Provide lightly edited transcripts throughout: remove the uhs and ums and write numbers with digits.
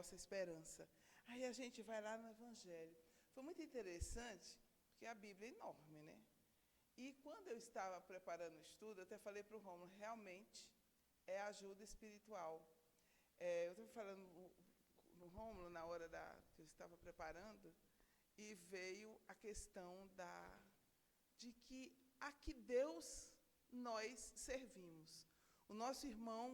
nossa esperança. Aí a gente vai lá no Evangelho. Foi muito interessante, porque a Bíblia é enorme, né? E quando eu estava preparando o estudo, eu até falei para o Rômulo, realmente é ajuda espiritual. Eu estava falando no Rômulo, na hora que eu estava preparando, e veio a questão de que a que Deus nós servimos. O nosso irmão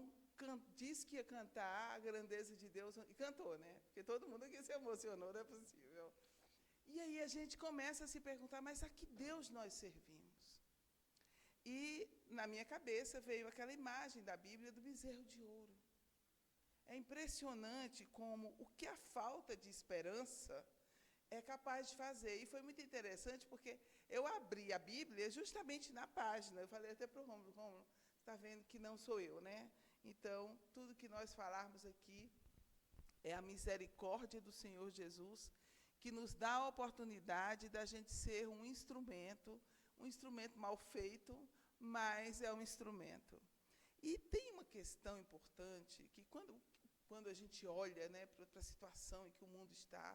disse que ia cantar a grandeza de Deus, e cantou, né? Porque todo mundo aqui se emocionou, não é possível. E aí a gente começa a se perguntar, mas a que Deus nós servimos? E na minha cabeça veio aquela imagem da Bíblia do bezerro de ouro. É impressionante como o que a falta de esperança é capaz de fazer. E foi muito interessante, porque eu abri a Bíblia justamente na página. Eu falei até para o Rômulo, está vendo que não sou eu, né? Então, tudo que nós falarmos aqui é a misericórdia do Senhor Jesus, que nos dá a oportunidade da gente ser um instrumento mal feito, mas é um instrumento. E tem uma questão importante, que quando a gente olha, né, para a situação em que o mundo está,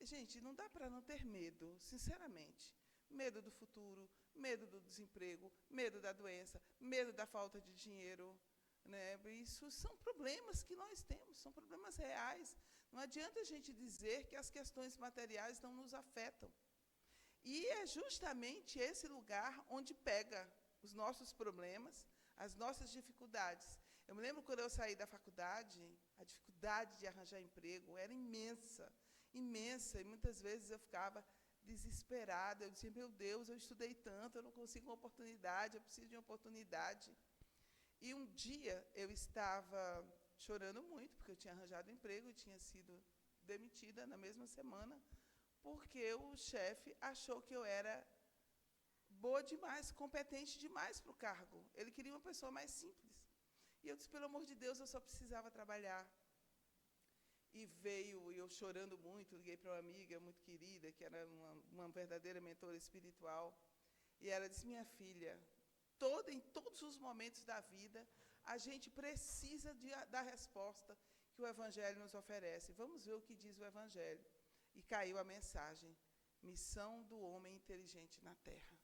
gente, não dá para não ter medo, sinceramente. Medo do futuro, medo do desemprego, medo da doença, medo da falta de dinheiro, né? Isso são problemas que nós temos, são problemas reais. Não adianta a gente dizer que as questões materiais não nos afetam. E é justamente esse lugar onde pega os nossos problemas, as nossas dificuldades. Eu me lembro quando eu saí da faculdade, a dificuldade de arranjar emprego era imensa, imensa, e muitas vezes eu ficava desesperada. Eu dizia, meu Deus, eu estudei tanto, eu não consigo uma oportunidade, eu preciso de uma oportunidade. E um dia eu estava chorando muito, porque eu tinha arranjado emprego e tinha sido demitida na mesma semana, porque o chefe achou que eu era boa demais, competente demais para o cargo. Ele queria uma pessoa mais simples. E eu disse, pelo amor de Deus, eu só precisava trabalhar. E veio, eu chorando muito, liguei para uma amiga muito querida, que era uma verdadeira mentora espiritual, e ela disse, minha filha, em todos os momentos da vida, a gente precisa da resposta que o Evangelho nos oferece. Vamos ver o que diz o Evangelho. E caiu a mensagem, missão do homem inteligente na Terra.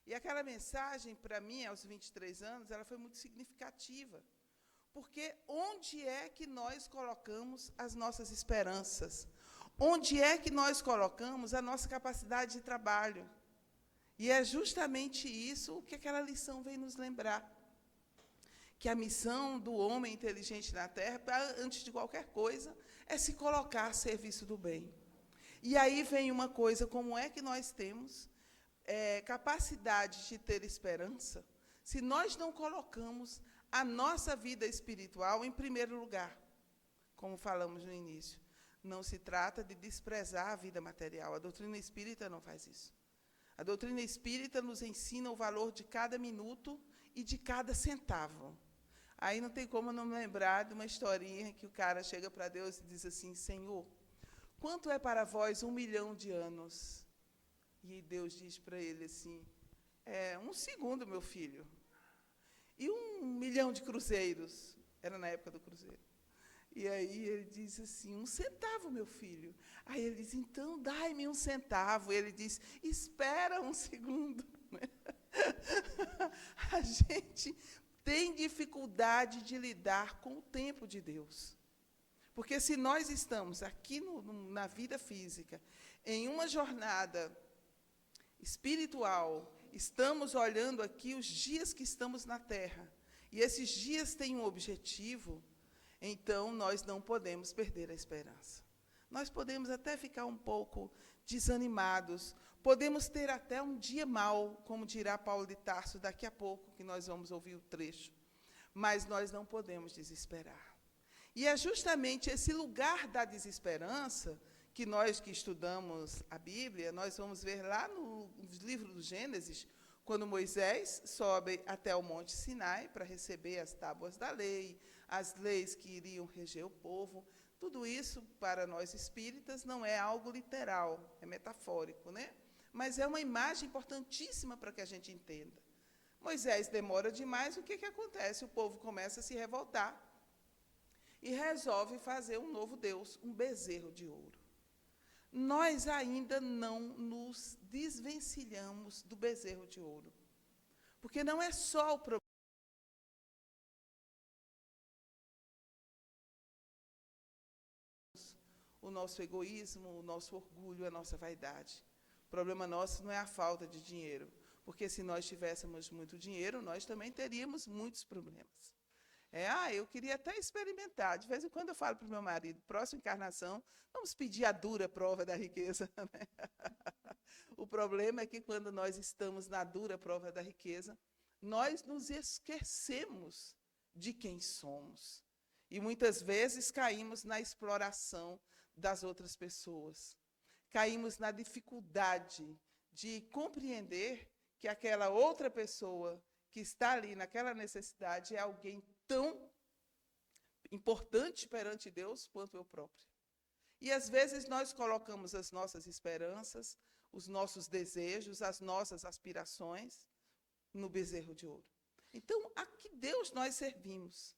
E aquela mensagem, para mim, aos 23 anos, ela foi muito significativa, porque onde é que nós colocamos as nossas esperanças? Onde é que nós colocamos a nossa capacidade de trabalho? E é justamente isso que aquela lição vem nos lembrar. Que a missão do homem inteligente na Terra, antes de qualquer coisa, é se colocar a serviço do bem. E aí vem uma coisa, como é que nós temos capacidade de ter esperança, se nós não colocamos a nossa vida espiritual em primeiro lugar, como falamos no início. Não se trata de desprezar a vida material, a doutrina espírita não faz isso. A doutrina espírita nos ensina o valor de cada minuto e de cada centavo. Aí não tem como não me lembrar de uma historinha que o cara chega para Deus e diz assim, Senhor, quanto é para vós 1 milhão de anos? E Deus diz para ele assim, 1 segundo, meu filho. E 1 milhão de cruzeiros? Era na época do cruzeiro. E aí ele diz assim, 1 centavo, meu filho. Aí ele diz, então dai-me 1 centavo. E ele diz, espera 1 segundo. A gente tem dificuldade de lidar com o tempo de Deus. Porque se nós estamos aqui na vida física, em uma jornada espiritual, estamos olhando aqui os dias que estamos na Terra, e esses dias têm um objetivo, então nós não podemos perder a esperança. Nós podemos até ficar um pouco desanimados, podemos ter até um dia mau, como dirá Paulo de Tarso daqui a pouco, que nós vamos ouvir o trecho, mas nós não podemos desesperar. E é justamente esse lugar da desesperança que nós que estudamos a Bíblia, nós vamos ver lá no livro do Gênesis, quando Moisés sobe até o Monte Sinai para receber as tábuas da lei, as leis que iriam reger o povo. Tudo isso, para nós espíritas, não é algo literal, é metafórico, né? Mas é uma imagem importantíssima para que a gente entenda. Moisés demora demais, o que acontece? O povo começa a se revoltar. e resolve fazer um novo deus, um bezerro de ouro. Nós ainda não nos desvencilhamos do bezerro de ouro, porque não é só o problema o nosso egoísmo, o nosso orgulho, a nossa vaidade. O problema nosso não é a falta de dinheiro, porque se nós tivéssemos muito dinheiro, nós também teríamos muitos problemas. Eu queria até experimentar. De vez em quando eu falo para o meu marido, próxima encarnação, vamos pedir a dura prova da riqueza. Né? O problema é que quando nós estamos na dura prova da riqueza, nós nos esquecemos de quem somos. E muitas vezes caímos na exploração das outras pessoas. Caímos na dificuldade de compreender que aquela outra pessoa que está ali naquela necessidade é alguém tão importante perante Deus quanto eu próprio. E, às vezes, nós colocamos as nossas esperanças, os nossos desejos, as nossas aspirações no bezerro de ouro. Então, a que Deus nós servimos?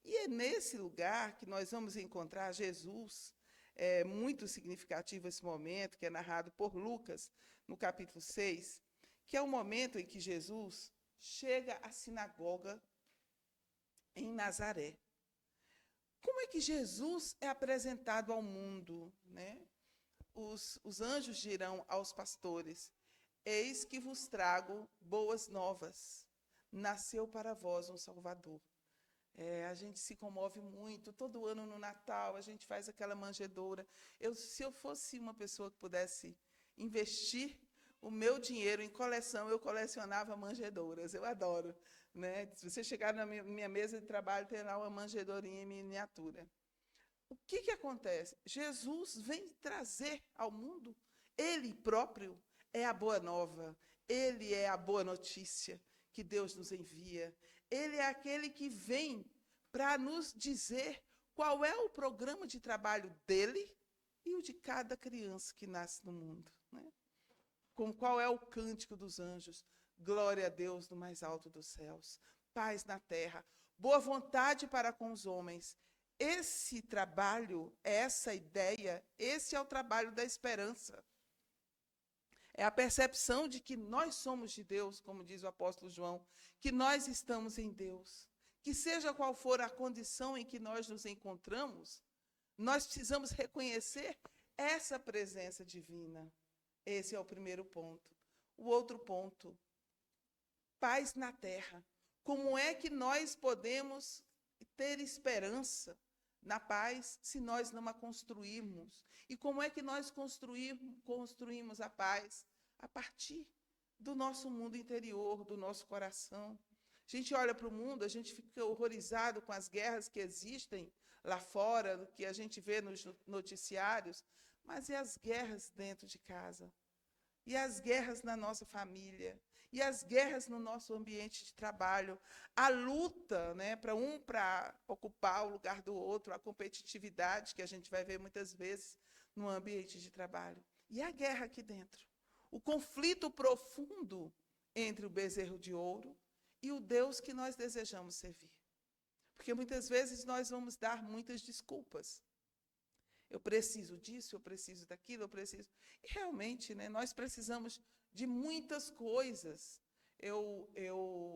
E é nesse lugar que nós vamos encontrar Jesus. É muito significativo esse momento, que é narrado por Lucas, no capítulo 6, que é o momento em que Jesus chega à sinagoga em Nazaré. Como é que Jesus é apresentado ao mundo? Né? Os anjos dirão aos pastores, eis que vos trago boas novas, nasceu para vós um Salvador. A gente se comove muito, todo ano no Natal a gente faz aquela manjedoura. Se eu fosse uma pessoa que pudesse investir o meu dinheiro em coleção, eu colecionava manjedouras, eu adoro. Né? Se você chegar na minha mesa de trabalho, tem lá uma manjedourinha em miniatura. O que acontece? Jesus vem trazer ao mundo, Ele próprio é a boa nova, Ele é a boa notícia que Deus nos envia. Ele é aquele que vem para nos dizer qual é o programa de trabalho dele e o de cada criança que nasce no mundo. Né? Qual é o cântico dos anjos? Glória a Deus no mais alto dos céus, paz na terra, boa vontade para com os homens. Esse trabalho, essa ideia, esse é o trabalho da esperança. É a percepção de que nós somos de Deus, como diz o apóstolo João, que nós estamos em Deus. Que seja qual for a condição em que nós nos encontramos, nós precisamos reconhecer essa presença divina. Esse é o primeiro ponto. O outro ponto, paz na terra. Como é que nós podemos ter esperança na paz se nós não a construirmos? E como é que nós construímos a paz? A partir do nosso mundo interior, do nosso coração. A gente olha para o mundo, a gente fica horrorizado com as guerras que existem lá fora, que a gente vê nos noticiários, mas e as guerras dentro de casa? E as guerras na nossa família? E as guerras no nosso ambiente de trabalho? A luta, né, para ocupar o lugar do outro, a competitividade que a gente vai ver muitas vezes no ambiente de trabalho. E a guerra aqui dentro? O conflito profundo entre o bezerro de ouro e o Deus que nós desejamos servir. Porque muitas vezes nós vamos dar muitas desculpas. Eu preciso disso, eu preciso daquilo, eu preciso... E realmente, né, nós precisamos de muitas coisas.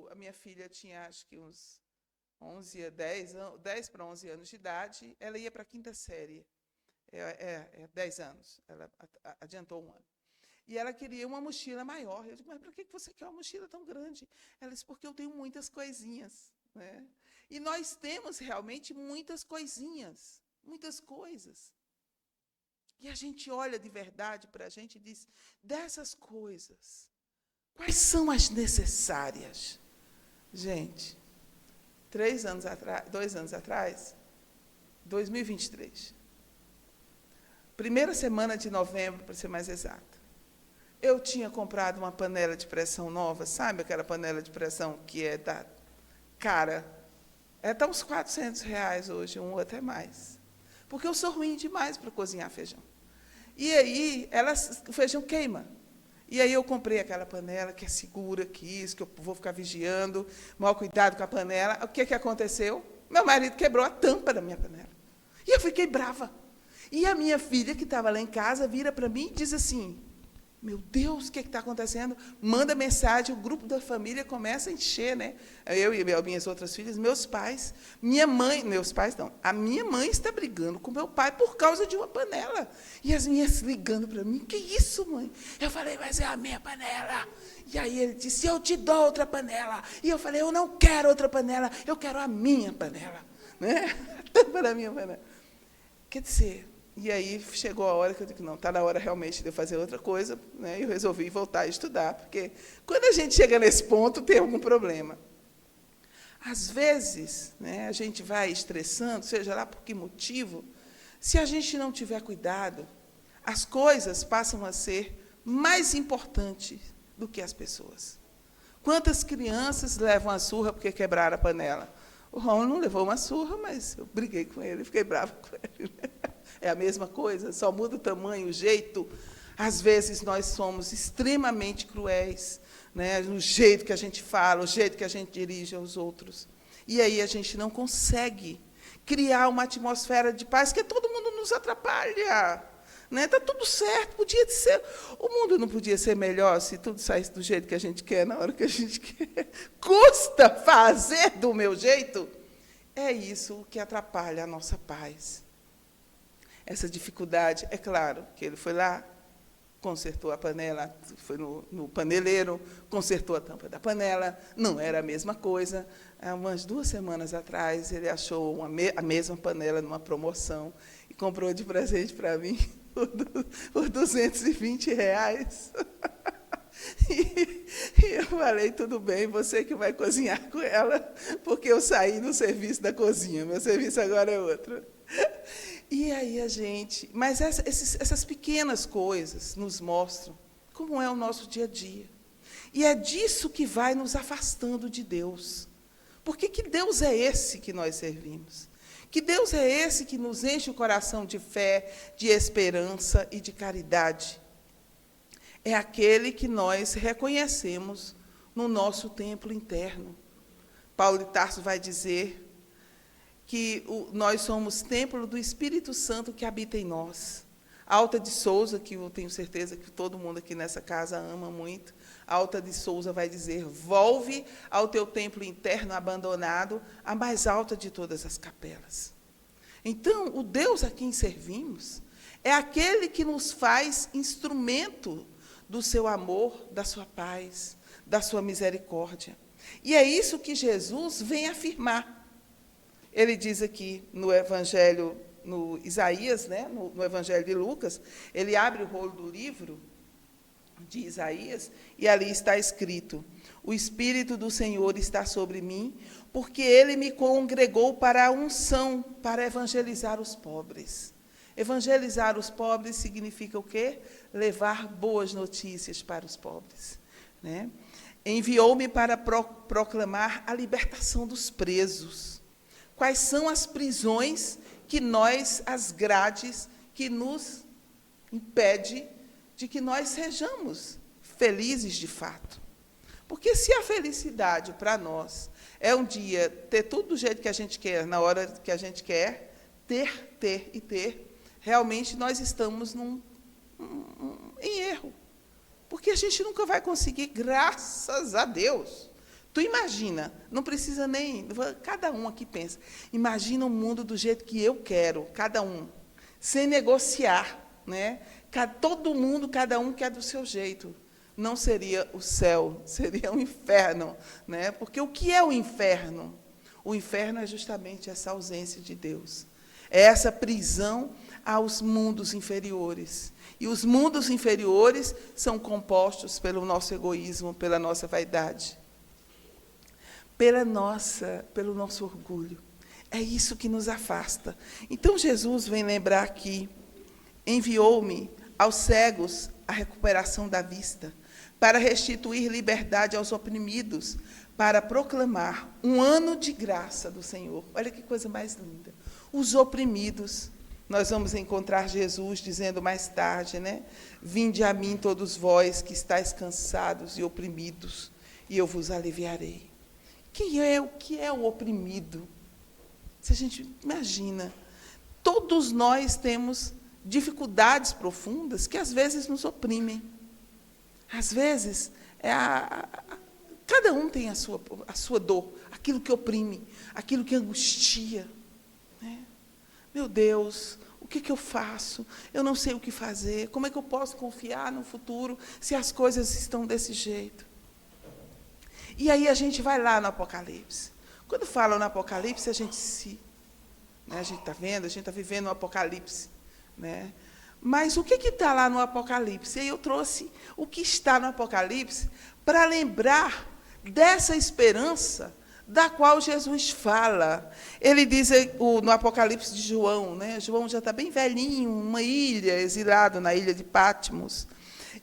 A minha filha tinha, acho que uns 10 para 11 anos de idade, ela ia para a 5ª série. 10 anos, ela adiantou um ano. E ela queria uma mochila maior. Eu digo, mas para que você quer uma mochila tão grande? Ela disse, porque eu tenho muitas coisinhas. Né? E nós temos realmente muitas coisinhas, muitas coisas. E a gente olha de verdade para a gente e diz, dessas coisas, quais são as necessárias? Gente, 2 anos atrás, 2023, primeira semana de novembro, para ser mais exato, eu tinha comprado uma panela de pressão nova, sabe aquela panela de pressão que é da cara? Está uns R$400 hoje, ou até mais. Porque eu sou ruim demais para cozinhar feijão. E aí, o feijão queima. E aí eu comprei aquela panela que é segura, que eu vou ficar vigiando, maior cuidado com a panela. O que aconteceu? Meu marido quebrou a tampa da minha panela. E eu fiquei brava. E a minha filha, que estava lá em casa, vira para mim e diz assim, meu Deus, o que está acontecendo? Manda mensagem, o grupo da família começa a encher, né? Eu e minhas outras filhas, meus pais. Minha mãe, meus pais não, a minha mãe está brigando com meu pai por causa de uma panela. E as minhas ligando para mim, que isso, mãe? Eu falei, mas é a minha panela. E aí ele disse, eu te dou outra panela. E eu falei, eu não quero outra panela, eu quero a minha panela. Né? A tampa da minha panela. Quer dizer, e aí chegou a hora que eu digo, não, está na hora realmente de eu fazer outra coisa, né? Eu resolvi voltar a estudar, porque quando a gente chega nesse ponto, tem algum problema. Às vezes, né, a gente vai estressando, seja lá por que motivo, se a gente não tiver cuidado, as coisas passam a ser mais importantes do que as pessoas. Quantas crianças levam a surra porque quebraram a panela? O Romulo não levou uma surra, mas eu briguei com ele, fiquei brava com ele. É a mesma coisa, só muda o tamanho, o jeito. Às vezes, nós somos extremamente cruéis, né, no jeito que a gente fala, o jeito que a gente dirige aos outros. E aí a gente não consegue criar uma atmosfera de paz, que todo mundo nos atrapalha. Está tudo certo, podia ser. O mundo não podia ser melhor se tudo saísse do jeito que a gente quer, na hora que a gente quer. Custa fazer do meu jeito. É isso que atrapalha a nossa paz. Essa dificuldade, é claro, que ele foi lá, consertou a panela, foi no paneleiro, consertou a tampa da panela, não era a mesma coisa. Há umas 2 semanas atrás, ele achou a mesma panela numa promoção e comprou de presente para mim por R$220. E eu falei, tudo bem, você que vai cozinhar com ela, porque eu saí no serviço da cozinha, meu serviço agora é outro. E aí a gente... Mas essas pequenas coisas nos mostram como é o nosso dia a dia. E é disso que vai nos afastando de Deus. Porque que Deus é esse que nós servimos? Que Deus é esse que nos enche o coração de fé, de esperança e de caridade? É aquele que nós reconhecemos no nosso templo interno. Paulo de Tarso vai dizer que nós somos templo do Espírito Santo que habita em nós. Alta de Souza, que eu tenho certeza que todo mundo aqui nessa casa ama muito, Alta de Souza vai dizer, volve ao teu templo interno abandonado, a mais alta de todas as capelas. Então, o Deus a quem servimos é aquele que nos faz instrumento do seu amor, da sua paz, da sua misericórdia. E é isso que Jesus vem afirmar. Ele diz aqui no Evangelho, no Isaías, né, no Evangelho de Lucas, ele abre o rolo do livro de Isaías, e ali está escrito, o Espírito do Senhor está sobre mim, porque Ele me congregou para a unção, para evangelizar os pobres. Evangelizar os pobres significa o quê? Levar boas notícias para os pobres. Né? Enviou-me para proclamar a libertação dos presos. Quais são as prisões que nós, as grades, que nos impede de que nós sejamos felizes de fato? Porque se a felicidade para nós é um dia ter tudo do jeito que a gente quer, na hora que a gente quer, ter, realmente nós estamos em erro. Porque a gente nunca vai conseguir, graças a Deus. Tu imagina, não precisa nem... Cada um aqui pensa. Imagina um mundo do jeito que eu quero, cada um, sem negociar. Né? Todo mundo, cada um quer do seu jeito. Não seria o céu, seria o inferno. Né? Porque o que é o inferno? O inferno é justamente essa ausência de Deus. É essa prisão aos mundos inferiores. E os mundos inferiores são compostos pelo nosso egoísmo, pela nossa vaidade, pelo nosso orgulho. É isso que nos afasta. Então, Jesus vem lembrar aqui, enviou-me aos cegos a recuperação da vista, para restituir liberdade aos oprimidos, para proclamar um ano de graça do Senhor. Olha que coisa mais linda. Os oprimidos. Nós vamos encontrar Jesus dizendo mais tarde, né? Vinde a mim todos vós que estáis cansados e oprimidos, e eu vos aliviarei. O que é o oprimido? Se a gente imagina, todos nós temos dificuldades profundas que às vezes nos oprimem. Às vezes, cada um tem a sua dor, aquilo que oprime, aquilo que angustia. Né? Meu Deus, o que eu faço? Eu não sei o que fazer. Como é que eu posso confiar no futuro se as coisas estão desse jeito? E aí a gente vai lá no Apocalipse. Quando fala no Apocalipse, a gente está vendo, a gente está vivendo o Apocalipse. Né? Mas o que está lá no Apocalipse? E eu trouxe o que está no Apocalipse para lembrar dessa esperança da qual Jesus fala. Ele diz no Apocalipse de João, né? João já está bem velhinho, uma ilha, exilado na ilha de Patmos,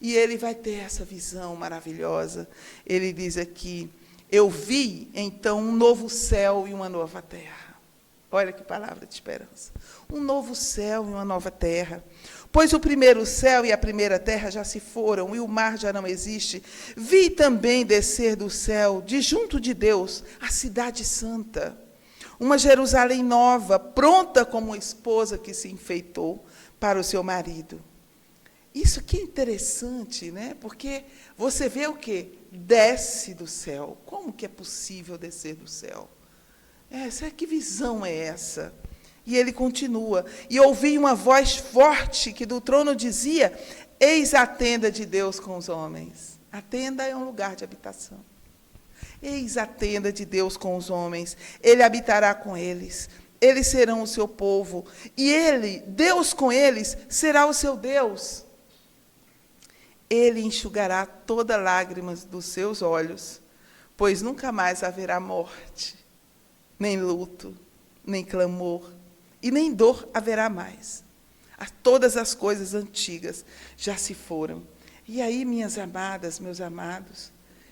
e ele vai ter essa visão maravilhosa. Ele diz aqui, eu vi, então, um novo céu e uma nova terra. Olha que palavra de esperança. Um novo céu e uma nova terra. Pois o primeiro céu e a primeira terra já se foram, e o mar já não existe. Vi também descer do céu, de junto de Deus, a cidade santa, uma Jerusalém nova, pronta como uma esposa que se enfeitou para o seu marido. Isso aqui é interessante, né? Porque você vê o quê? Desce do céu. Como que é possível descer do céu? Que visão é essa? E ele continua, e ouvi uma voz forte que do trono dizia, eis a tenda de Deus com os homens. A tenda é um lugar de habitação. Eis a tenda de Deus com os homens, ele habitará com eles, eles serão o seu povo, e ele, Deus com eles, será o seu Deus. Ele enxugará toda lágrima dos seus olhos, pois nunca mais haverá morte, nem luto, nem clamor, e nem dor haverá mais. Todas as coisas antigas já se foram. E aí, minhas amadas, meus amados,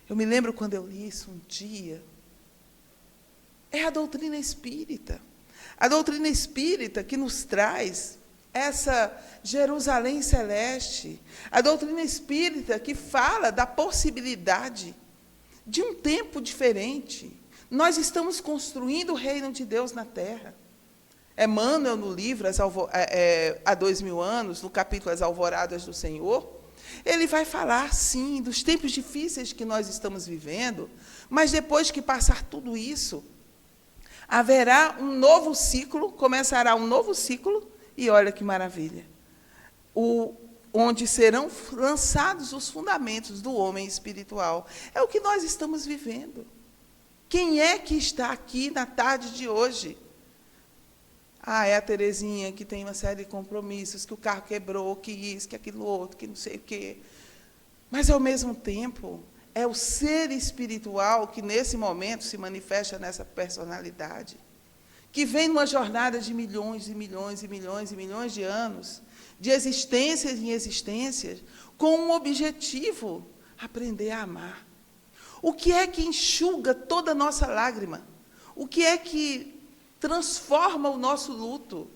eu me lembro quando eu li isso um dia, é a doutrina espírita. A doutrina espírita que nos traz essa Jerusalém celeste. A doutrina espírita que fala da possibilidade de um tempo diferente. Nós estamos construindo o reino de Deus na terra. Emmanuel, no livro há 2000 anos, no capítulo As Alvoradas do Senhor, ele vai falar, sim, dos tempos difíceis que nós estamos vivendo, mas depois que passar tudo isso, haverá um novo ciclo, começará um novo ciclo, e olha que maravilha, onde serão lançados os fundamentos do homem espiritual. É o que nós estamos vivendo. Quem é que está aqui na tarde de hoje? É a Terezinha, que tem uma série de compromissos, que o carro quebrou, que isso, que aquilo outro, que não sei o quê. Mas, ao mesmo tempo, é o ser espiritual que, nesse momento, se manifesta nessa personalidade, que vem numa jornada de milhões e milhões e milhões e milhões de anos, de existências em existências, com um objetivo, aprender a amar. O que é que enxuga toda a nossa lágrima? O que é que transforma o nosso luto?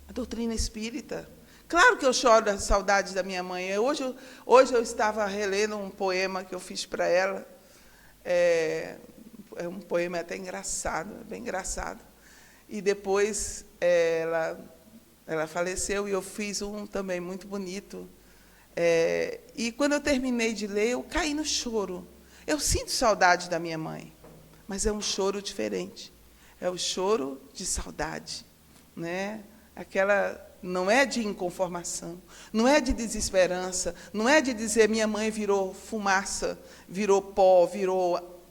A doutrina espírita. Claro que eu choro das saudades da minha mãe. Hoje eu estava relendo um poema que eu fiz para ela. É um poema até engraçado, bem engraçado. E depois ela faleceu e eu fiz um também muito bonito. E quando eu terminei de ler, eu caí no choro. Eu sinto saudade da minha mãe, mas é um choro diferente. É o choro de saudade, né? Não é de inconformação, não é de desesperança, não é de dizer minha mãe virou fumaça, virou pó, virou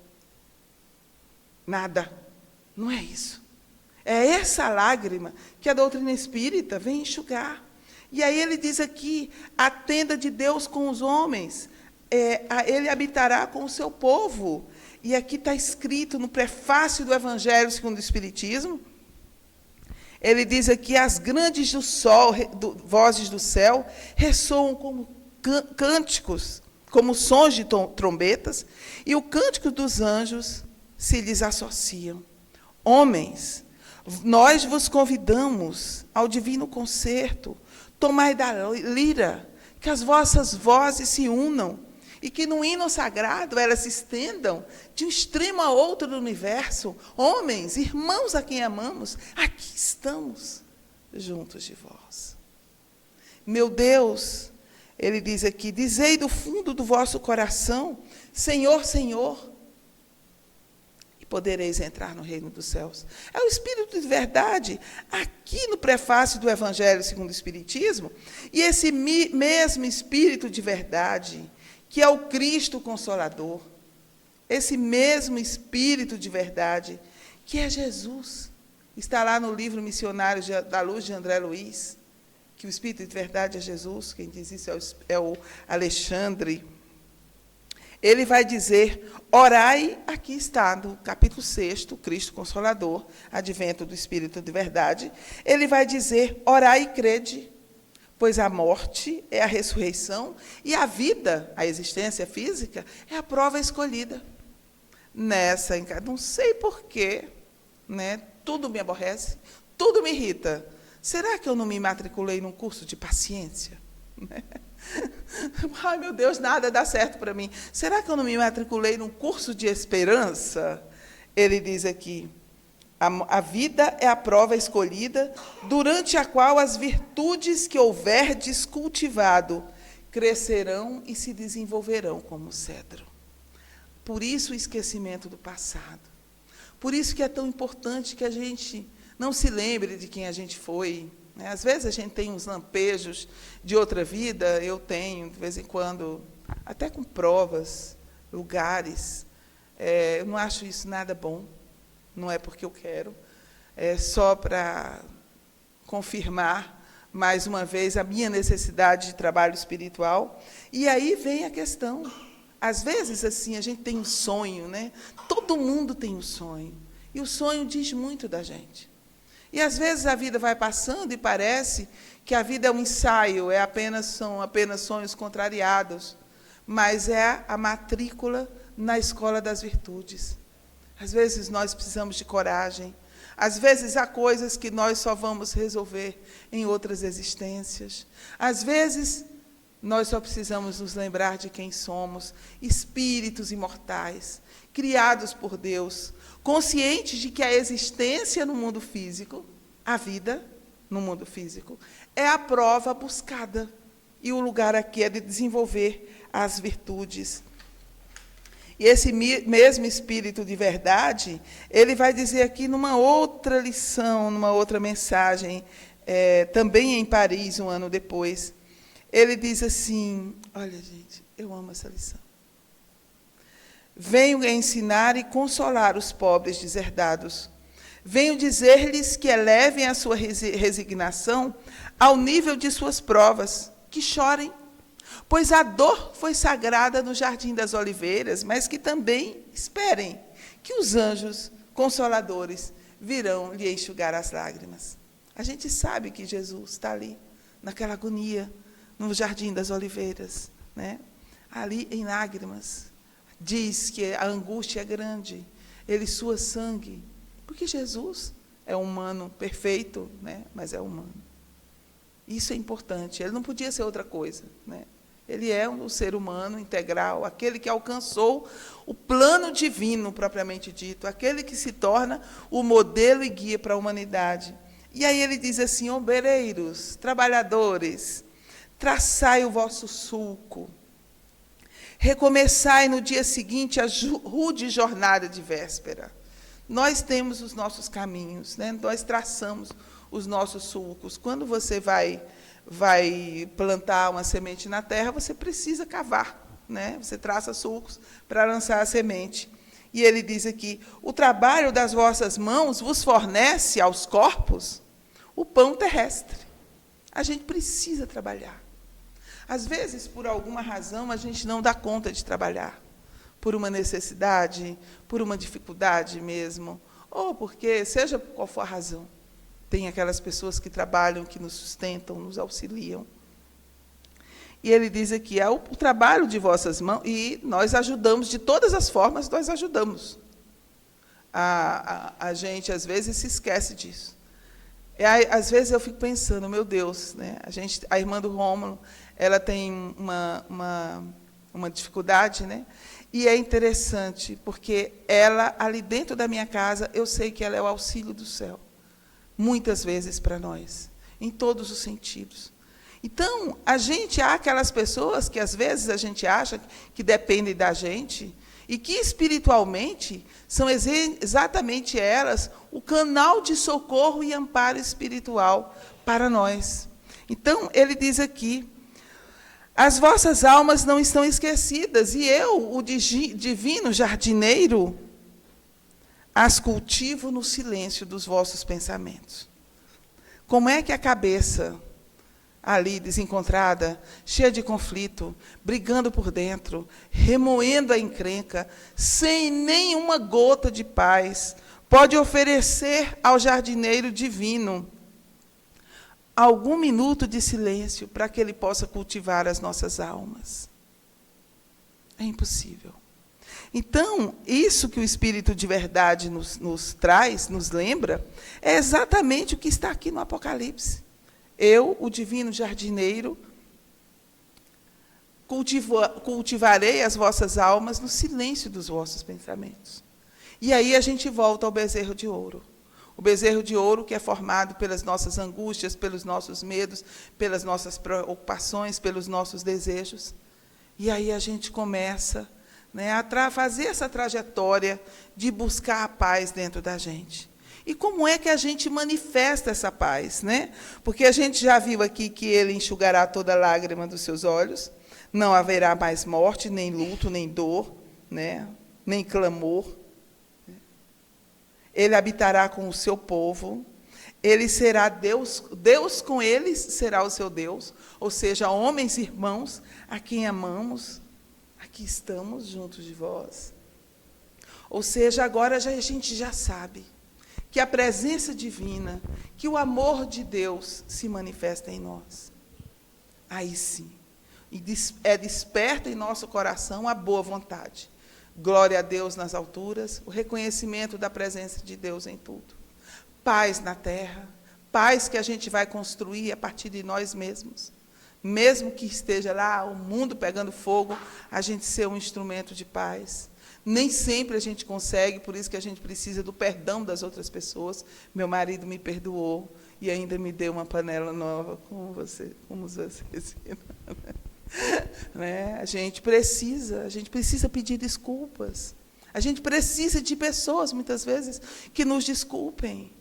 nada. Não é isso. É essa lágrima que a doutrina espírita vem enxugar. E aí ele diz aqui, a tenda de Deus com os homens, ele habitará com o seu povo. E aqui está escrito no prefácio do Evangelho segundo o Espiritismo, ele diz aqui, as grandes vozes do céu ressoam como cânticos, como sons de trombetas, e o cântico dos anjos se lhes associam. Homens, nós vos convidamos ao divino concerto, tomai da lira, que as vossas vozes se unam, e que no hino sagrado elas se estendam de um extremo a outro do universo. Homens, irmãos a quem amamos, aqui estamos juntos de vós. Meu Deus, ele diz aqui, dizei do fundo do vosso coração, Senhor, Senhor, e podereis entrar no reino dos céus. É o Espírito de verdade, aqui no prefácio do Evangelho segundo o Espiritismo, e esse mesmo Espírito de verdade, que é o Cristo Consolador, esse mesmo Espírito de verdade, que é Jesus, está lá no livro Missionário da Luz de André Luiz, que o Espírito de verdade é Jesus, quem diz isso é o Alexandre. Ele vai dizer, orai, aqui está, no capítulo 6, Cristo Consolador, advento do Espírito de verdade, ele vai dizer, orai e crede, pois a morte é a ressurreição e a vida, a existência física, é a prova escolhida. Nessa, não sei porquê, né, tudo me aborrece, tudo me irrita. Será que eu não me matriculei num curso de paciência? Ai, meu Deus, nada dá certo para mim. Será que eu não me matriculei num curso de esperança? Ele diz aqui, a vida é a prova escolhida, durante a qual as virtudes que houverdes cultivado crescerão e se desenvolverão como cedro. Por isso o esquecimento do passado. Por isso que é tão importante que a gente não se lembre de quem a gente foi. Né? Às vezes a gente tem uns lampejos de outra vida, eu tenho, de vez em quando, até com provas, lugares. Eu não acho isso nada bom, não é porque eu quero, é só para confirmar, mais uma vez, a minha necessidade de trabalho espiritual. E aí vem a questão. Às vezes, assim, a gente tem um sonho, né? Todo mundo tem um sonho. E o sonho diz muito da gente. E, às vezes, a vida vai passando e parece que a vida é um ensaio, são apenas sonhos contrariados, mas é a matrícula na escola das virtudes. Às vezes, nós precisamos de coragem. Às vezes, há coisas que nós só vamos resolver em outras existências. Às vezes, nós só precisamos nos lembrar de quem somos, espíritos imortais, criados por Deus, conscientes de que a existência no mundo físico, a vida no mundo físico, é a prova buscada. E o lugar aqui é de desenvolver as virtudes. E esse mesmo Espírito de verdade, ele vai dizer aqui numa outra lição, numa outra mensagem, também em Paris, um ano depois, ele diz assim, olha, gente, eu amo essa lição. Venho ensinar e consolar os pobres deserdados. Venho dizer-lhes que elevem a sua resignação ao nível de suas provas, que chorem, pois a dor foi sagrada no Jardim das Oliveiras, mas que também esperem que os anjos consoladores virão lhe enxugar as lágrimas. A gente sabe que Jesus está ali, naquela agonia, no Jardim das Oliveiras, né? Ali em lágrimas. Diz que a angústia é grande, ele sua sangue, porque Jesus é humano perfeito, né? Mas é humano. Isso é importante, ele não podia ser outra coisa, né? Ele é um ser humano integral, aquele que alcançou o plano divino, propriamente dito, aquele que se torna o modelo e guia para a humanidade. E aí ele diz assim, obreiros, trabalhadores, traçai o vosso sulco, recomeçai no dia seguinte a rude jornada de véspera. Nós temos os nossos caminhos, né? Nós traçamos os nossos sulcos. Quando você vai plantar uma semente na terra, você precisa cavar, né? Você traça sulcos para lançar a semente. E ele diz aqui, o trabalho das vossas mãos vos fornece aos corpos o pão terrestre. A gente precisa trabalhar. Às vezes, por alguma razão, a gente não dá conta de trabalhar. Por uma necessidade, por uma dificuldade mesmo, ou porque, seja qual for a razão, tem aquelas pessoas que trabalham, que nos sustentam, nos auxiliam. E ele diz aqui, é o trabalho de vossas mãos, e nós ajudamos, de todas as formas, nós ajudamos. A gente, às vezes, se esquece disso. Às vezes, eu fico pensando, meu Deus, né? A irmã do Rômulo, ela tem uma dificuldade, né? E é interessante, porque ela, ali dentro da minha casa, eu sei que ela é o auxílio do céu, muitas vezes para nós, em todos os sentidos. Então, há aquelas pessoas que, às vezes, a gente acha que dependem da gente, e que, espiritualmente, são exatamente elas o canal de socorro e amparo espiritual para nós. Então, ele diz aqui, as vossas almas não estão esquecidas, e eu, o divino jardineiro, as cultivo no silêncio dos vossos pensamentos. Como é que a cabeça, ali desencontrada, cheia de conflito, brigando por dentro, remoendo a encrenca, sem nenhuma gota de paz, pode oferecer ao jardineiro divino algum minuto de silêncio para que ele possa cultivar as nossas almas? É impossível. Então, isso que o Espírito de verdade nos traz, nos lembra, é exatamente o que está aqui no Apocalipse. Eu, o divino jardineiro, cultivarei as vossas almas no silêncio dos vossos pensamentos. E aí a gente volta ao bezerro de ouro. O bezerro de ouro que é formado pelas nossas angústias, pelos nossos medos, pelas nossas preocupações, pelos nossos desejos. E aí a gente começa, né, a fazer essa trajetória de buscar a paz dentro da gente. E como é que a gente manifesta essa paz, né? Porque a gente já viu aqui que ele enxugará toda lágrima dos seus olhos, não haverá mais morte, nem luto, nem dor, né? Nem clamor. Ele habitará com o seu povo, ele será Deus, Deus com eles será o seu Deus, ou seja, homens e irmãos, a quem amamos, aqui estamos juntos de vós. Ou seja, agora a gente já sabe que a presença divina, que o amor de Deus se manifesta em nós. Aí sim, e desperta em nosso coração a boa vontade. Glória a Deus nas alturas, o reconhecimento da presença de Deus em tudo. Paz na terra, paz que a gente vai construir a partir de nós mesmos. Mesmo que esteja lá o mundo pegando fogo, a gente ser um instrumento de paz. Nem sempre a gente consegue, por isso que a gente precisa do perdão das outras pessoas. Meu marido me perdoou e ainda me deu uma panela nova, como você ensina. Né? A gente precisa pedir desculpas. A gente precisa de pessoas, muitas vezes, que nos desculpem.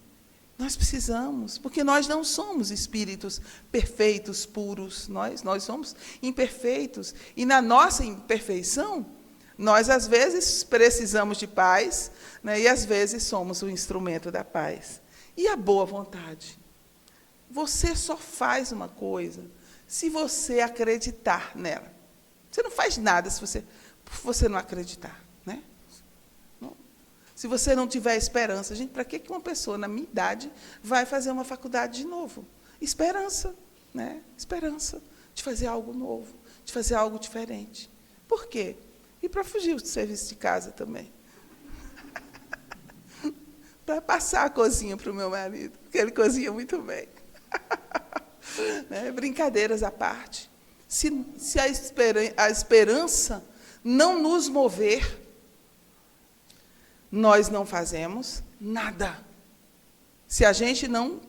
Nós precisamos, porque nós não somos espíritos perfeitos, puros. Nós somos imperfeitos. E na nossa imperfeição, nós, às vezes, precisamos de paz, né, e, às vezes, somos o instrumento da paz. E a boa vontade? Você só faz uma coisa se você acreditar nela. Você não faz nada se você não acreditar. Né? Não. Se você não tiver esperança. Gente, para que uma pessoa, na minha idade, vai fazer uma faculdade de novo? Esperança. Né? Esperança de fazer algo novo, de fazer algo diferente. Por quê? E para fugir do serviço de casa também. Para passar a cozinha para o meu marido, porque ele cozinha muito bem. Né? Brincadeiras à parte. Se a esperança não nos mover, nós não fazemos nada. Se a gente não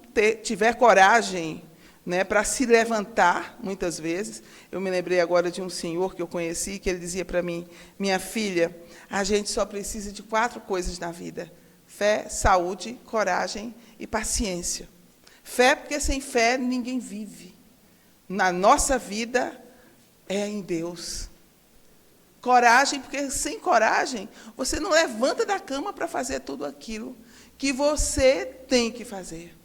tiver coragem, né, para se levantar, muitas vezes. Eu me lembrei agora de um senhor que eu conheci, que ele dizia para mim, minha filha, a gente só precisa de 4 coisas na vida: fé, saúde, coragem e paciência. Fé, porque sem fé ninguém vive. Na nossa vida é em Deus. Coragem, porque sem coragem você não levanta da cama para fazer tudo aquilo que você tem que fazer.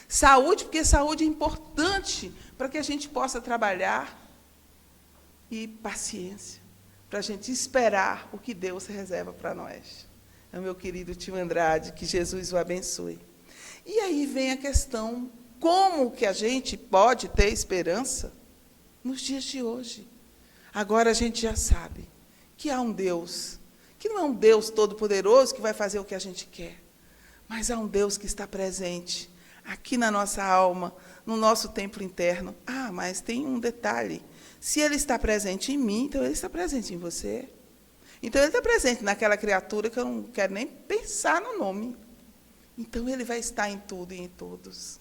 Saúde, porque saúde é importante para que a gente possa trabalhar. E paciência, para a gente esperar o que Deus reserva para nós. É o meu querido tio Andrade, que Jesus o abençoe. E aí vem a questão, como que a gente pode ter esperança nos dias de hoje? Agora a gente já sabe que há um Deus, que não é um Deus todo-poderoso que vai fazer o que a gente quer, mas há um Deus que está presente aqui na nossa alma, no nosso templo interno. Ah, mas tem um detalhe. Se ele está presente em mim, então ele está presente em você. Então ele está presente naquela criatura que eu não quero nem pensar no nome. Então ele vai estar em tudo e em todos.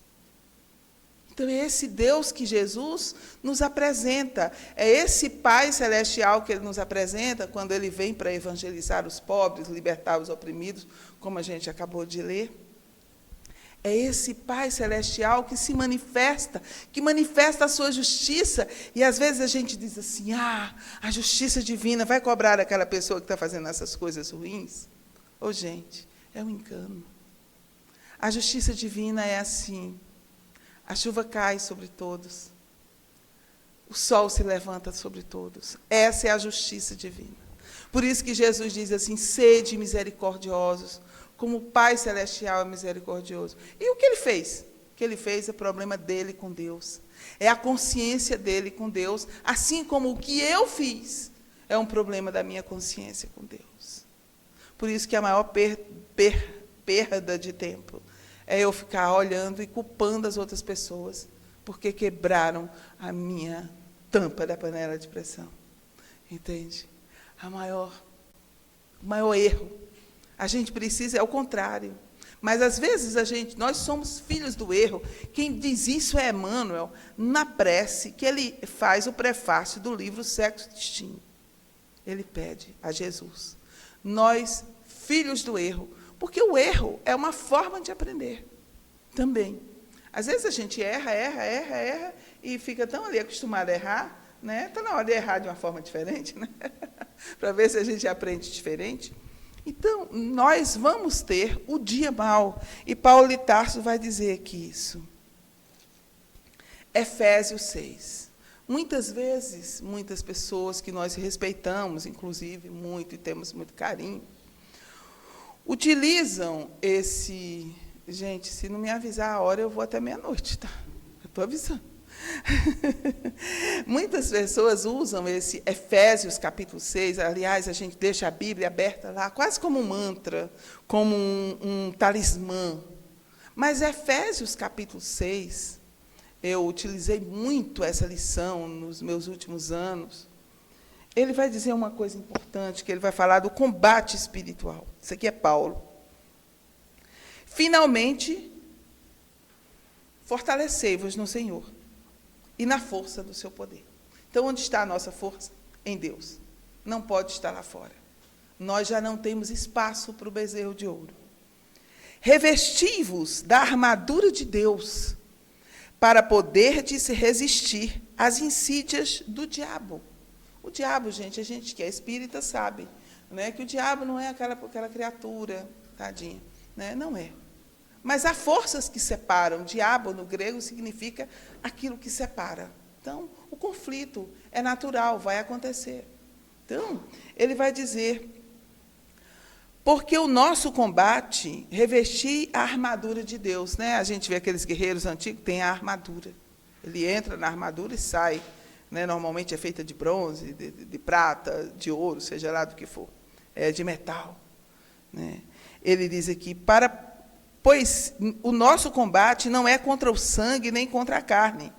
Então é esse Deus que Jesus nos apresenta, é esse Pai celestial que ele nos apresenta quando ele vem para evangelizar os pobres, libertar os oprimidos, como a gente acabou de ler. É esse Pai celestial que se manifesta, que manifesta a sua justiça. E às vezes a gente diz assim, a justiça divina vai cobrar aquela pessoa que está fazendo essas coisas ruins? Ô, gente, é um engano. A justiça divina é assim. A chuva cai sobre todos. O sol se levanta sobre todos. Essa é a justiça divina. Por isso que Jesus diz assim, sede misericordiosos, como o Pai Celestial é misericordioso. E o que ele fez? O que ele fez é problema dele com Deus. É a consciência dele com Deus, assim como o que eu fiz é um problema da minha consciência com Deus. Por isso que a maior perda de tempo é eu ficar olhando e culpando as outras pessoas porque quebraram a minha tampa da panela de pressão. Entende? O maior erro. A gente precisa, é o contrário. Mas, às vezes, nós somos filhos do erro. Quem diz isso é Emmanuel, na prece, que ele faz o prefácio do livro Sexo e Destino. Ele pede a Jesus. Nós, filhos do erro, porque o erro é uma forma de aprender também. Às vezes, a gente erra, e fica tão ali acostumado a errar, né? Está na hora de errar de uma forma diferente, né? Para ver se a gente aprende diferente. Então, nós vamos ter o dia mau. E Paulo de Tarso vai dizer aqui isso. Efésios 6. Muitas vezes, muitas pessoas que nós respeitamos, inclusive, muito, e temos muito carinho, utilizam esse... Gente, se não me avisar a hora, eu vou até meia-noite, tá? Eu estou avisando. Muitas pessoas usam esse Efésios capítulo 6, aliás, a gente deixa a Bíblia aberta lá, quase como um mantra, como um talismã. Mas Efésios capítulo 6, eu utilizei muito essa lição nos meus últimos anos. Ele vai dizer uma coisa importante, que ele vai falar do combate espiritual. Isso aqui é Paulo. Finalmente, fortalecei-vos no Senhor e na força do seu poder. Então, onde está a nossa força? Em Deus. Não pode estar lá fora. Nós já não temos espaço para o bezerro de ouro. Revesti-vos da armadura de Deus, para poderdes resistir às insídias do diabo. O diabo, gente, a gente que é espírita sabe, né, que o diabo não é aquela criatura, tadinha, né, não é. Mas há forças que separam. Diabo, no grego, significa aquilo que separa. Então, o conflito é natural, vai acontecer. Então, ele vai dizer, porque o nosso combate, revestir a armadura de Deus. Né? A gente vê aqueles guerreiros antigos, tem a armadura. Ele entra na armadura e sai. Né? Normalmente é feita de bronze, de prata, de ouro, seja lá do que for. É de metal. Né? Ele diz aqui, pois o nosso combate não é contra o sangue nem contra a carne,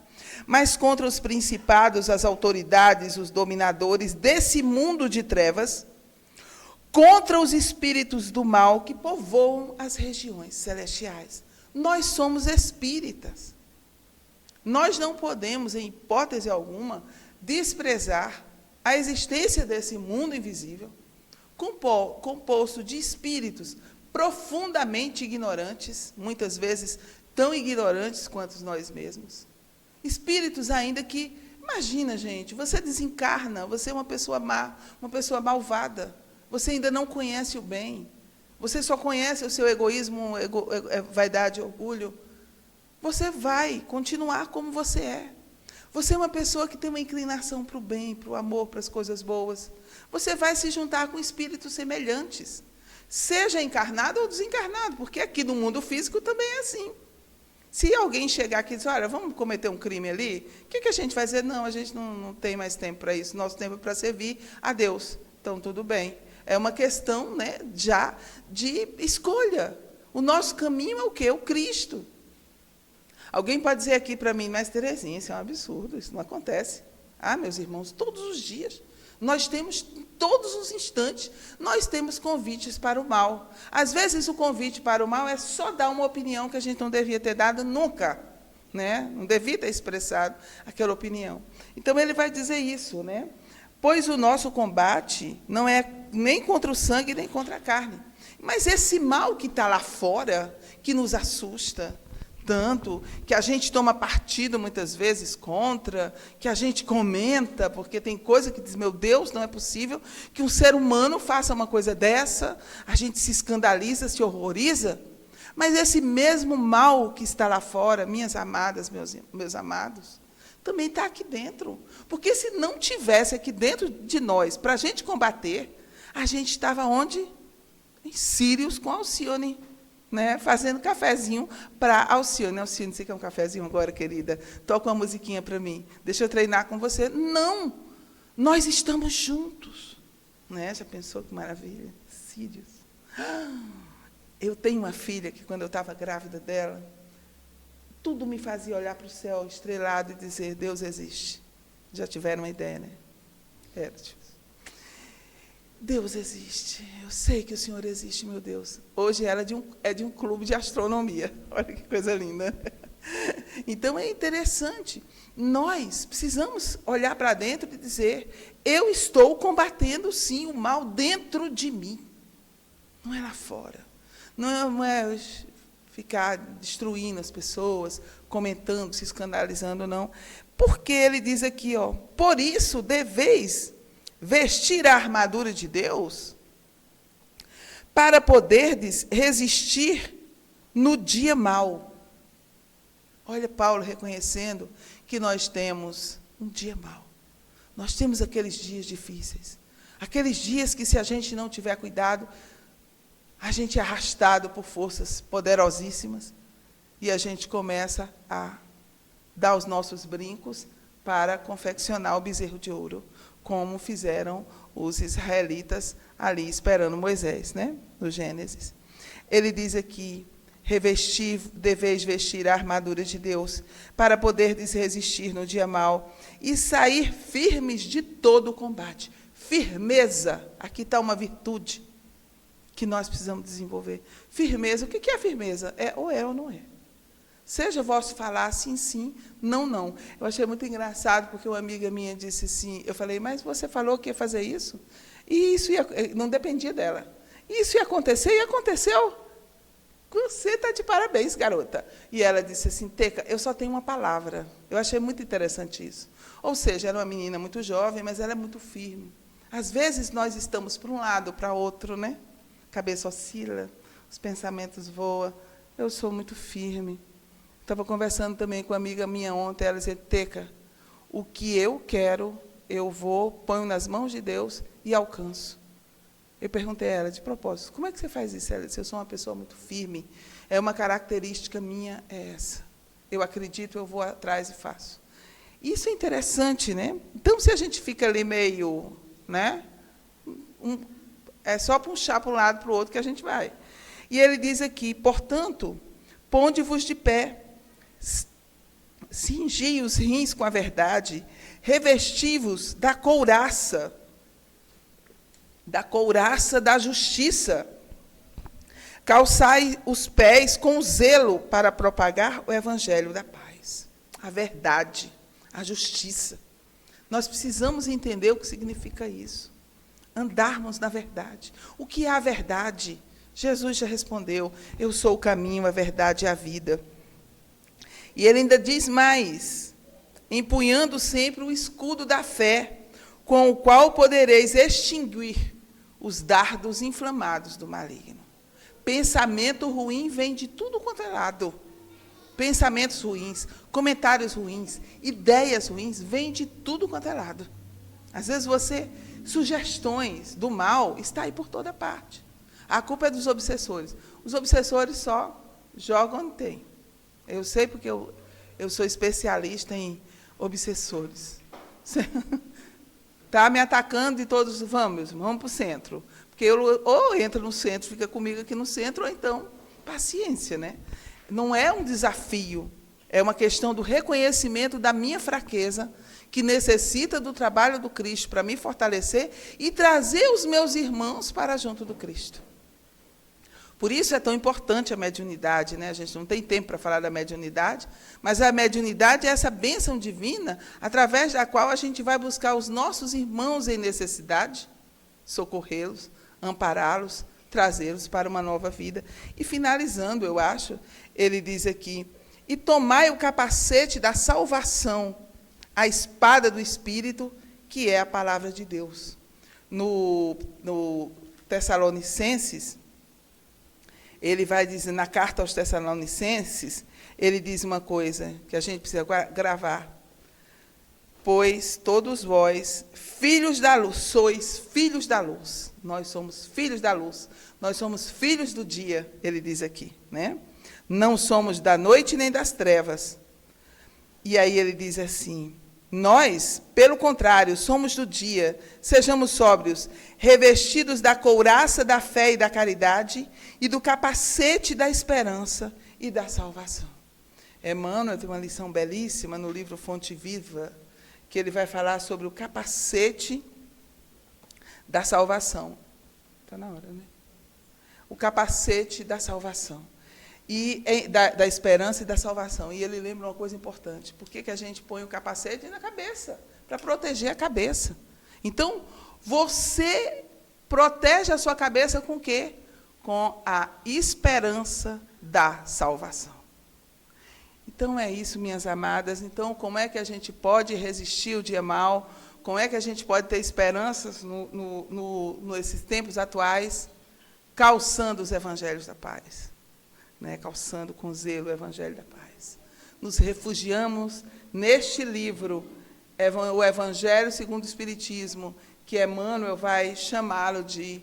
mas contra os principados, as autoridades, os dominadores desse mundo de trevas, contra os espíritos do mal que povoam as regiões celestiais. Nós somos espíritas. Nós não podemos, em hipótese alguma, desprezar a existência desse mundo invisível, composto de espíritos profundamente ignorantes, muitas vezes tão ignorantes quanto nós mesmos. Espíritos ainda que, imagina, gente, você desencarna, você é uma pessoa má, uma pessoa malvada, você ainda não conhece o bem, você só conhece o seu egoísmo, vaidade, orgulho, você vai continuar como você é. Você é uma pessoa que tem uma inclinação para o bem, para o amor, para as coisas boas. Você vai se juntar com espíritos semelhantes, seja encarnado ou desencarnado, porque aqui no mundo físico também é assim. Se alguém chegar aqui e dizer, olha, vamos cometer um crime ali, o que a gente vai dizer? Não, a gente não tem mais tempo para isso, nosso tempo é para servir a Deus. Então, tudo bem. É uma questão, né, já de escolha. O nosso caminho é o quê? O Cristo. Alguém pode dizer aqui para mim, mas Terezinha, isso é um absurdo, isso não acontece. Ah, meus irmãos, todos os dias. Nós temos, todos os instantes, nós temos convites para o mal. Às vezes, o convite para o mal é só dar uma opinião que a gente não devia ter dado nunca. Né? Não devia ter expressado aquela opinião. Então, ele vai dizer isso, né? Pois o nosso combate não é nem contra o sangue, nem contra a carne. Mas esse mal que está lá fora, que nos assusta tanto, que a gente toma partido muitas vezes contra, que a gente comenta, porque tem coisa que diz, meu Deus, não é possível que um ser humano faça uma coisa dessa, a gente se escandaliza, se horroriza, mas esse mesmo mal que está lá fora, minhas amadas, meus amados, também está aqui dentro. Porque se não tivesse aqui dentro de nós, para a gente combater, a gente estava onde? Em Sírios com Alcione, né, fazendo cafezinho para Alcione. Alcione, você quer um cafezinho agora, querida? Toca uma musiquinha para mim. Deixa eu treinar com você. Não! Nós estamos juntos. Né? Já pensou que maravilha? Sírios. Eu tenho uma filha que, quando eu estava grávida dela, tudo me fazia olhar para o céu estrelado e dizer, Deus existe. Já tiveram uma ideia, né? Era difícil. Deus existe. Eu sei que o Senhor existe, meu Deus. Hoje ela é de um clube de astronomia. Olha que coisa linda. Então, é interessante. Nós precisamos olhar para dentro e dizer, eu estou combatendo, sim, o mal dentro de mim. Não é lá fora. Não é ficar destruindo as pessoas, comentando, se escandalizando, não. Porque ele diz aqui, ó, por isso deveis vestir a armadura de Deus para poderdes resistir no dia mau. Olha Paulo reconhecendo que nós temos um dia mau. Nós temos aqueles dias difíceis. Aqueles dias que, se a gente não tiver cuidado, a gente é arrastado por forças poderosíssimas e a gente começa a dar os nossos brincos para confeccionar o bezerro de ouro, como fizeram os israelitas ali esperando Moisés, né? No Gênesis. Ele diz aqui, deveis vestir a armadura de Deus, para poderdes resistir no dia mau, e sair firmes de todo o combate. Firmeza, aqui está uma virtude que nós precisamos desenvolver. Firmeza, o que é firmeza? É ou não é. Seja vosso falar sim, sim, não, não. Eu achei muito engraçado, porque uma amiga minha disse assim, eu falei, mas você falou que ia fazer isso? E isso não dependia dela. Isso ia acontecer, e aconteceu. Você está de parabéns, garota. E ela disse assim, Teca, eu só tenho uma palavra. Eu achei muito interessante isso. Ou seja, ela é uma menina muito jovem, mas ela é muito firme. Às vezes, nós estamos para um lado, para outro, né? A cabeça oscila, os pensamentos voam. Eu sou muito firme. Estava conversando também com uma amiga minha ontem, ela dizia, Teca, o que eu quero, eu vou, ponho nas mãos de Deus e alcanço. Eu perguntei a ela, de propósito, como é que você faz isso? Ela disse, eu sou uma pessoa muito firme, é uma característica minha, é essa. Eu acredito, eu vou atrás e faço. Isso é interessante, né? Então, se a gente fica ali meio, né? É só puxar para um lado, para o outro, que a gente vai. E ele diz aqui, portanto, ponde-vos de pé, cingi os rins com a verdade, revesti-vos da couraça da justiça, calçai os pés com zelo para propagar o evangelho da paz, a verdade, a justiça. Nós precisamos entender o que significa isso, andarmos na verdade. O que é a verdade? Jesus já respondeu, eu sou o caminho, a verdade e a vida. E ele ainda diz mais, empunhando sempre o escudo da fé, com o qual podereis extinguir os dardos inflamados do maligno. Pensamento ruim vem de tudo quanto é lado. Pensamentos ruins, comentários ruins, ideias ruins, vêm de tudo quanto é lado. Às vezes sugestões do mal está aí por toda parte. A culpa é dos obsessores. Os obsessores só jogam onde tem. Eu sei porque eu sou especialista em obsessores. Está me atacando e todos, vamos para o centro. Porque eu ou entra no centro, fica comigo aqui no centro, ou então, paciência, né? Não é um desafio, É uma questão do reconhecimento da minha fraqueza, que necessita do trabalho do Cristo para me fortalecer e trazer os meus irmãos para junto do Cristo. Por isso é tão importante a mediunidade, né? A gente não tem tempo para falar da mediunidade, mas a mediunidade é essa bênção divina através da qual a gente vai buscar os nossos irmãos em necessidade, socorrê-los, ampará-los, trazê-los para uma nova vida. E finalizando, eu acho, ele diz aqui, e tomai o capacete da salvação, a espada do Espírito, que é a palavra de Deus. No Tessalonicenses, ele vai dizer, na carta aos Tessalonicenses, ele diz uma coisa que a gente precisa gravar. Pois todos vós, filhos da luz, sois filhos da luz. Nós somos filhos da luz. Nós somos filhos do dia, ele diz aqui, né? Não somos da noite nem das trevas. E aí ele diz assim, nós, pelo contrário, somos do dia, sejamos sóbrios, revestidos da couraça da fé e da caridade e do capacete da esperança e da salvação. Emmanuel tem uma lição belíssima no livro Fonte Viva, que ele vai falar sobre o capacete da salvação. Está na hora, né? O capacete da salvação. E da esperança e da salvação. E ele lembra uma coisa importante. Por que a gente põe o capacete na cabeça? Para proteger a cabeça. Então, você protege a sua cabeça com o quê? Com a esperança da salvação. Então, é isso, minhas amadas. Então, como é que a gente pode resistir o dia mau? Como é que a gente pode ter esperanças nesses tempos atuais? Calçando os evangelhos da paz. Né, calçando com zelo o Evangelho da Paz. Nos refugiamos neste livro, o Evangelho segundo o Espiritismo, que Emmanuel vai chamá-lo de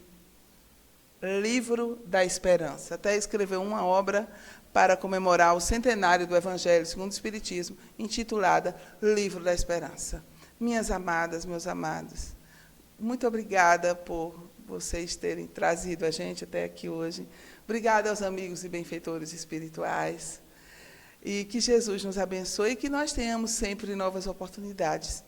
Livro da Esperança. Até escreveu uma obra para comemorar o centenário do Evangelho segundo o Espiritismo, intitulada Livro da Esperança. Minhas amadas, meus amados, muito obrigada por vocês terem trazido a gente até aqui hoje. Obrigada aos amigos e benfeitores espirituais. E que Jesus nos abençoe e que nós tenhamos sempre novas oportunidades